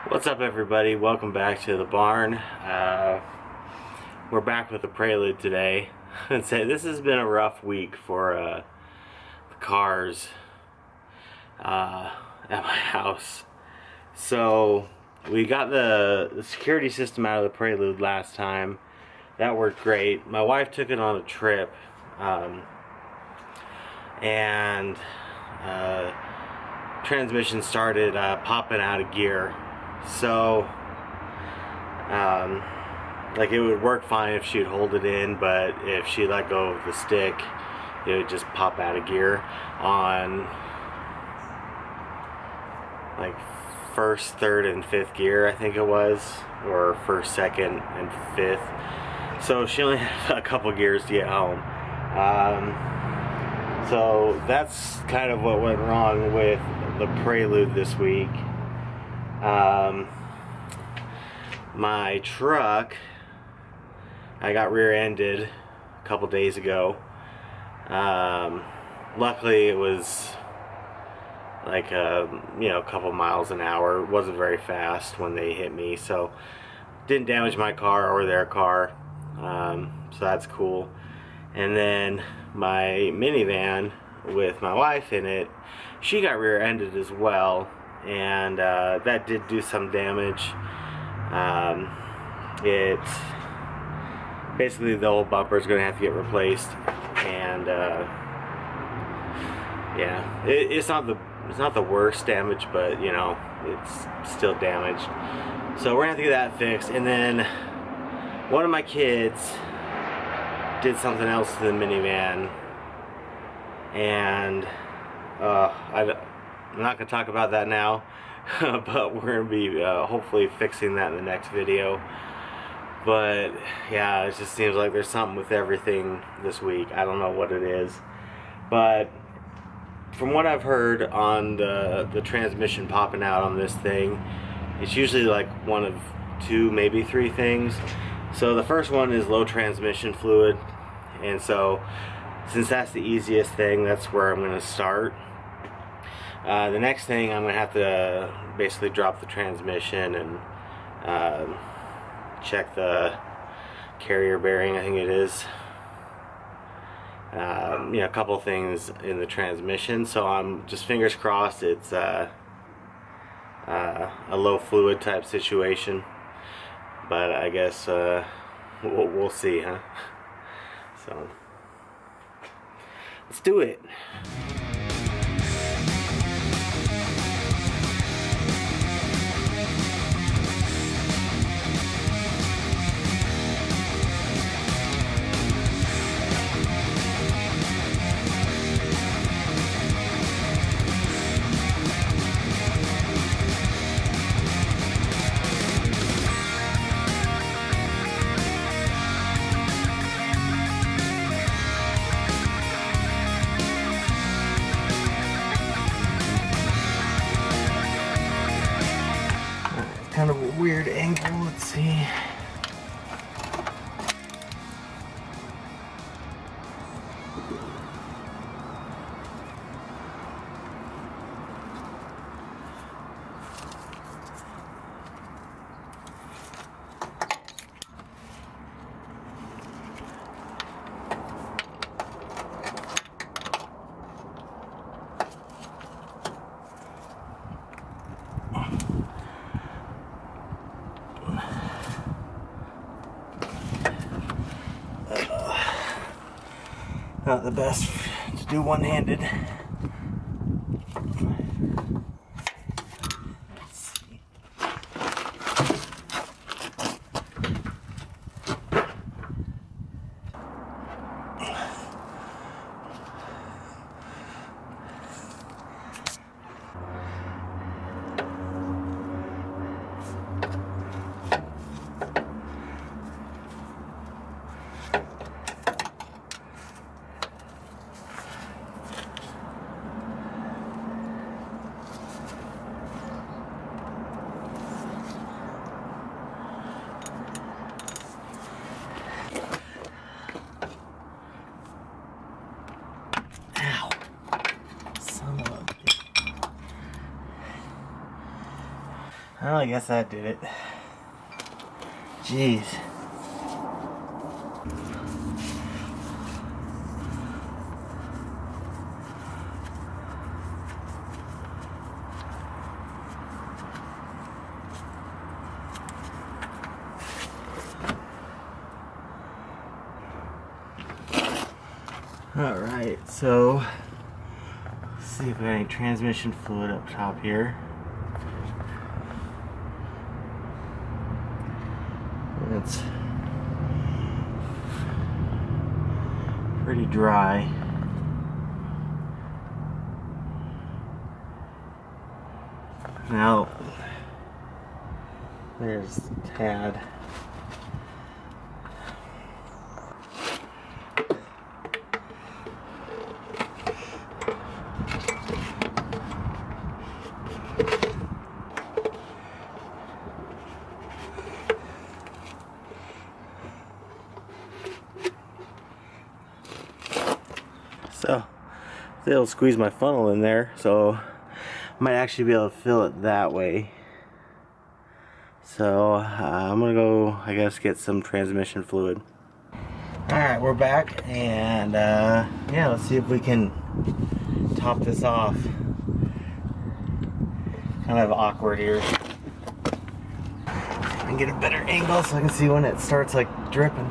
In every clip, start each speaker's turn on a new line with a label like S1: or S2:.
S1: What's up, everybody? Welcome back to the barn. We're back with the Prelude today. And say this has been a rough week for the cars at my house. So we got the security system out of the Prelude last time. That worked great. My wife took it on a trip, and transmission started popping out of gear. So like it would work fine if she'd hold it in, but if she let go of the stick, it would just pop out of gear on like first, third, and fifth gear, I think it was, or first, second, and fifth. So she only had a couple gears to get home. So that's kind of what went wrong with the Prelude this week. My truck, I got rear-ended a couple days ago. Luckily it was like a couple miles an hour. It wasn't very fast when they hit me, so didn't damage my car or their car, so that's cool. And then my minivan with my wife in it, she got rear-ended as well, and that did do some damage. It basically, the old bumper is going to have to get replaced, and yeah, it's not the worst damage, but it's still damaged. So we're gonna have to get that fixed. And then one of my kids did something else to the minivan, and I'm not gonna talk about that now. But we're gonna be hopefully fixing that in the next video. But yeah, it just seems like there's something with everything this week. I don't know what it is, but from what I've heard on the transmission popping out on this thing, it's usually like one of two, maybe three things. So the first one is low transmission fluid, and so since that's the easiest thing, that's where I'm going to start. The next thing, I'm going to have to basically drop the transmission and check the carrier bearing, I think it is. A couple things in the transmission, so I'm just fingers crossed it's a low fluid type situation, but I guess we'll see, huh? So let's do it. Kind of a weird angle, let's see. Not the best to do one-handed. Well, I guess that did it. Jeez. Alright, so let's see if we got any transmission fluid up top here. It's pretty dry. Now, there's the pad. So, they'll squeeze my funnel in there, so I might actually be able to fill it that way. So, I'm gonna go, I guess, get some transmission fluid. Alright, we're back, and yeah, let's see if we can top this off. Kind of awkward here. I can get a better angle so I can see when it starts like dripping.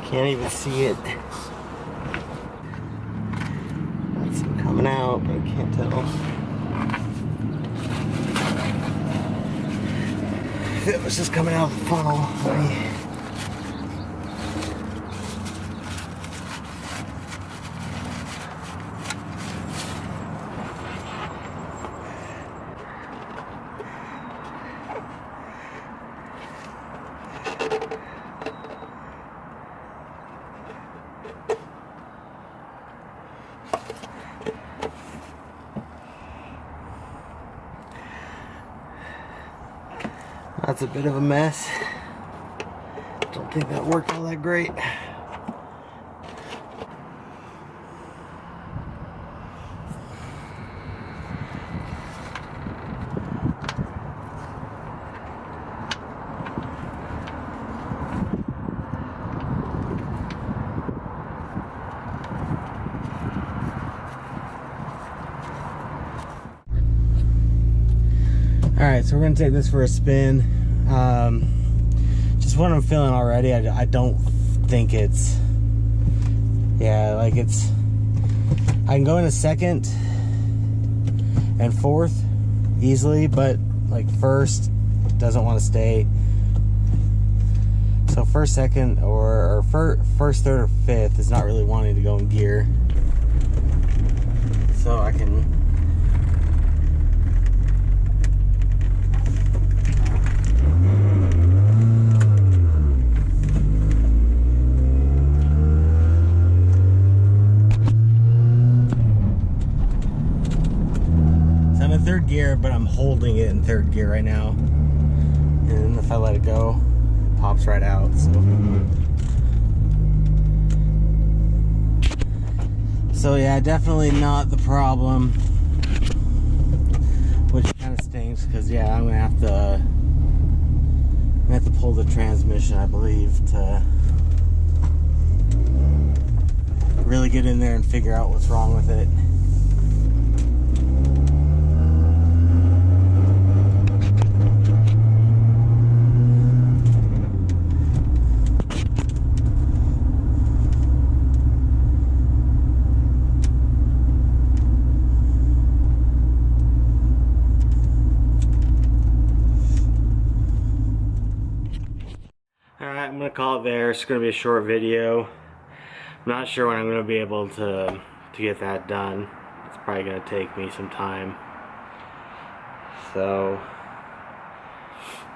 S1: Can't even see it. That's coming out, but I can't tell. If it was just coming out of the funnel. That's a bit of a mess. Don't think that worked all that great. Alright, so we're going to take this for a spin. Just what I'm feeling already, I don't think it's... Yeah, like it's... I can go into second and fourth easily, but like first doesn't want to stay. So first, second, or first, third, or fifth is not really wanting to go in gear. So I can... third gear, but I'm holding it in third gear right now, and if I let it go, it pops right out. So yeah, definitely not the problem, which kind of stinks because yeah, I'm gonna have to pull the transmission, I believe, to really get in there and figure out what's wrong with it. Alright, I'm going to call it there. It's going to be a short video. I'm not sure when I'm going to be able to get that done. It's probably going to take me some time. So,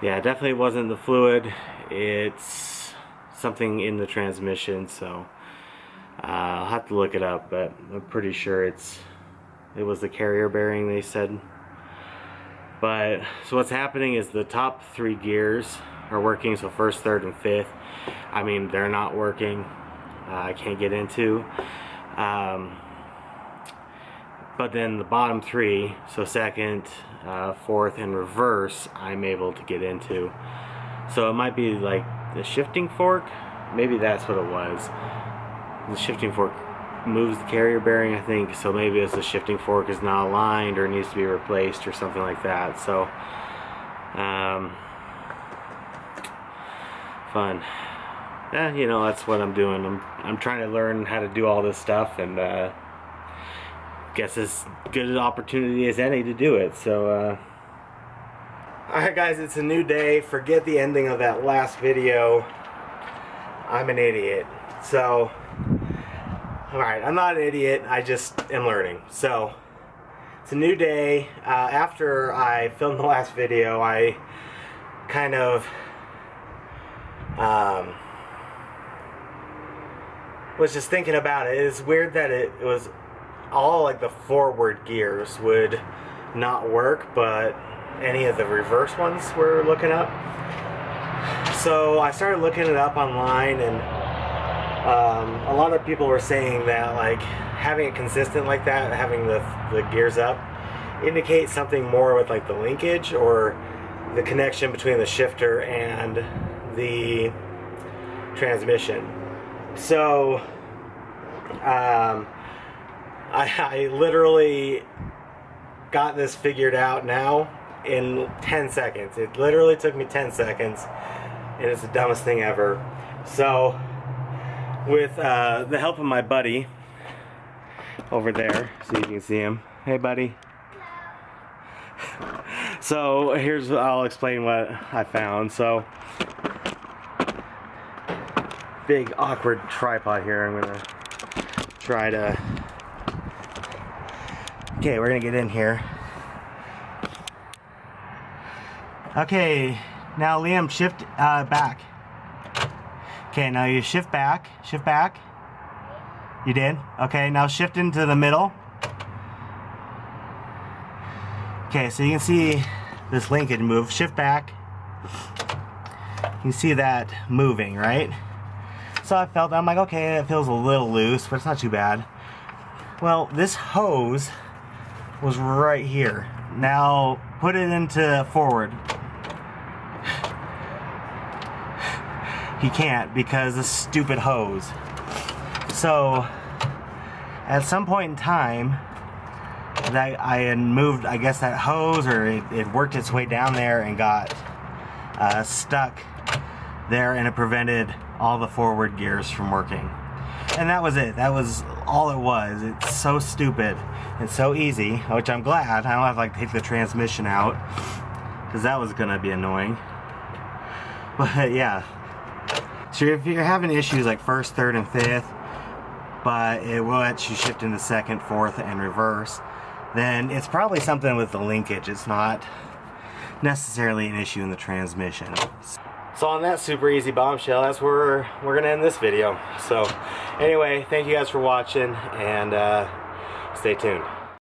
S1: yeah, it definitely wasn't the fluid. It's something in the transmission, so I'll have to look it up, but I'm pretty sure it was the carrier bearing, they said. But, so what's happening is the top three gears are working, so first, third, and fifth. I mean, they're not working. I can't get into. but then the bottom three, so second, fourth, and reverse, I'm able to get into. So it might be like the shifting fork, maybe that's what it was. The shifting fork moves the carrier bearing, I think, so maybe it's the shifting fork is not aligned or needs to be replaced or something like that. So fun. Yeah, you know, that's what I'm doing. I'm trying to learn how to do all this stuff, and guess it's good an opportunity as any to do it. So alright guys, it's a new day. Forget the ending of that last video. I'm an idiot. So alright, I'm not an idiot, I just am learning. So it's a new day. After I filmed the last video, I kind of was just thinking about it. It's weird that it was all like the forward gears would not work, but any of the reverse ones were looking up. So I started looking it up online, and a lot of people were saying that like having it consistent like that, having the gears up, indicates something more with like the linkage or the connection between the shifter and the transmission. So I literally got this figured out now in 10 seconds. It literally took me 10 seconds, and it's the dumbest thing ever. So with the help of my buddy over there, so you can see him. Hey buddy. So I'll explain what I found. So big awkward tripod here. I'm gonna try to, okay, we're gonna get in here. Okay, now Liam, shift back. Okay, now you shift back. You did? Okay, now shift into the middle. Okay, so you can see this linkage move. Shift back. You can see that moving, right? So I'm like, okay, it feels a little loose, but it's not too bad. Well, this hose was right here. Now put it into forward. He can't because this stupid hose. So at some point in time that I had moved, I guess, that hose, or it worked its way down there and got stuck there, and it prevented all the forward gears from working. And that was it. That was all it was. It's so stupid and so easy, which I'm glad. I don't have to like take the transmission out, because that was gonna be annoying. But yeah. So if you're having issues like first, third, and fifth, but it will let you shift into second, fourth, and reverse, then it's probably something with the linkage. It's not necessarily an issue in the transmission. So on that super easy bombshell, that's where we're gonna end this video. So anyway, thank you guys for watching, and stay tuned.